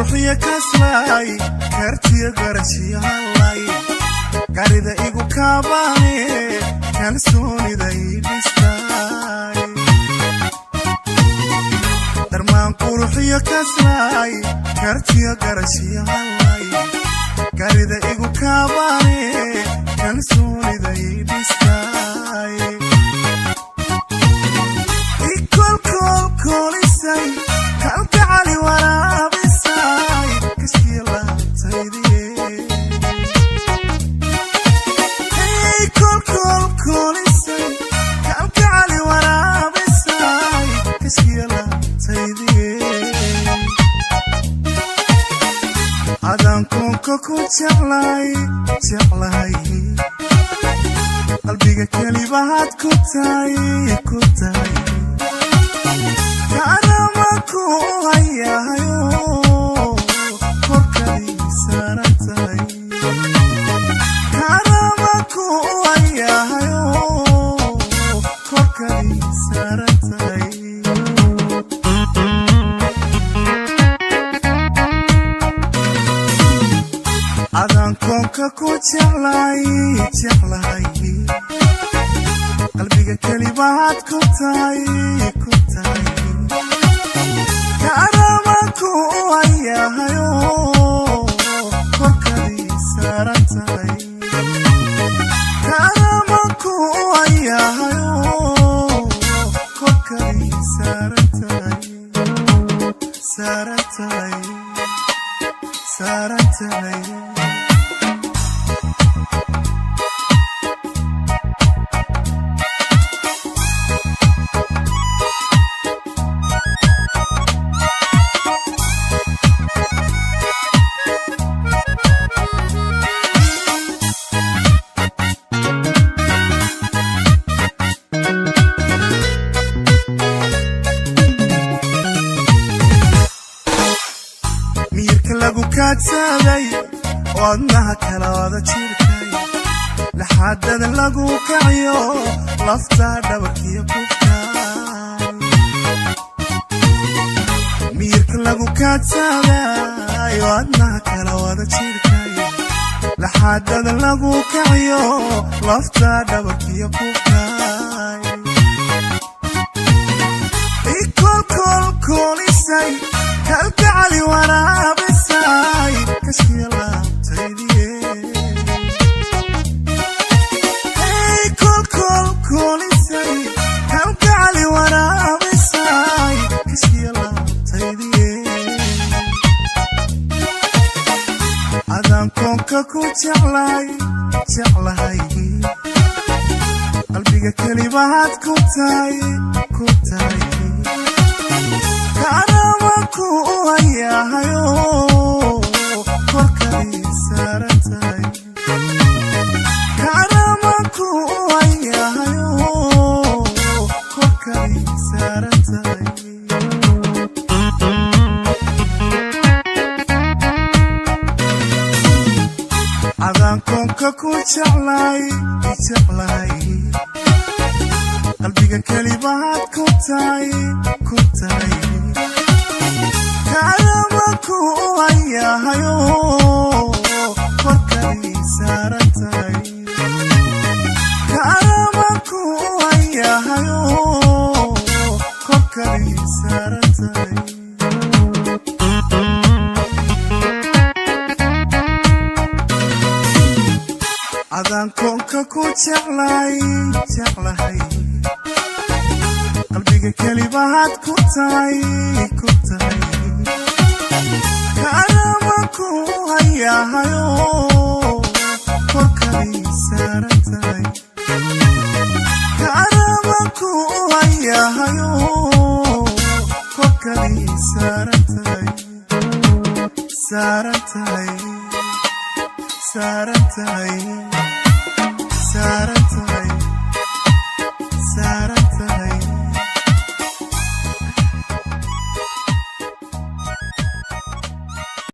quruxiya kaslay kartiya garashiya halay garida igu kaabane kalsoonida idhistay darmaan quruxiya kaslay kartiya garashiya halay garida igu kaabane kalsoonida idhistay kolisay kalgacali waraabisay kashkiilaabtaydiye kolisay kalgacali waraabisay kashkiilaabtaydiye adaan koonka ku jeclay qalbiga kelibahaad ku tahay karamaku hayahayo korkadii saarantay karamaku hayahayo korkadii saarantay adaan koonka ku jeclay qalbiga kelibahaad ku tahay karamaku hayahayo korkadii saarantay karamaku hayahayo korkadii saarantay lagu kaadsaday wadnaha kala wada jirkay laxaadada lagu kaciyo lafta dhabarkiyo kubkay miirka lagu kaadsaday wadnaha kala wada jirkay laxaadada lagu kaciyo lafta dhabarkiyo kubkay kolisay kalgacali waraabisay kashkiilaabtaydiye kolisay kalgacali waraabisay kashkiilaabtaydiye adaan koonka ku jeclay qalbiga kelibahaad ku tahay karamaku hayahayo korkadii saarantay karamaku hayahayo korkadii saarantay adaan koonka ku jeclay qalbiga kelibahaad ku tahay karamaku hayahayo korkadii saarantay karamaku hayahayo korkadii saarantay adaan koonka ku jeclay qalbiga kelibahaad ku tahay karamaku hayahayo korkadii saarantay karamaku hayahayo korkadii saarantay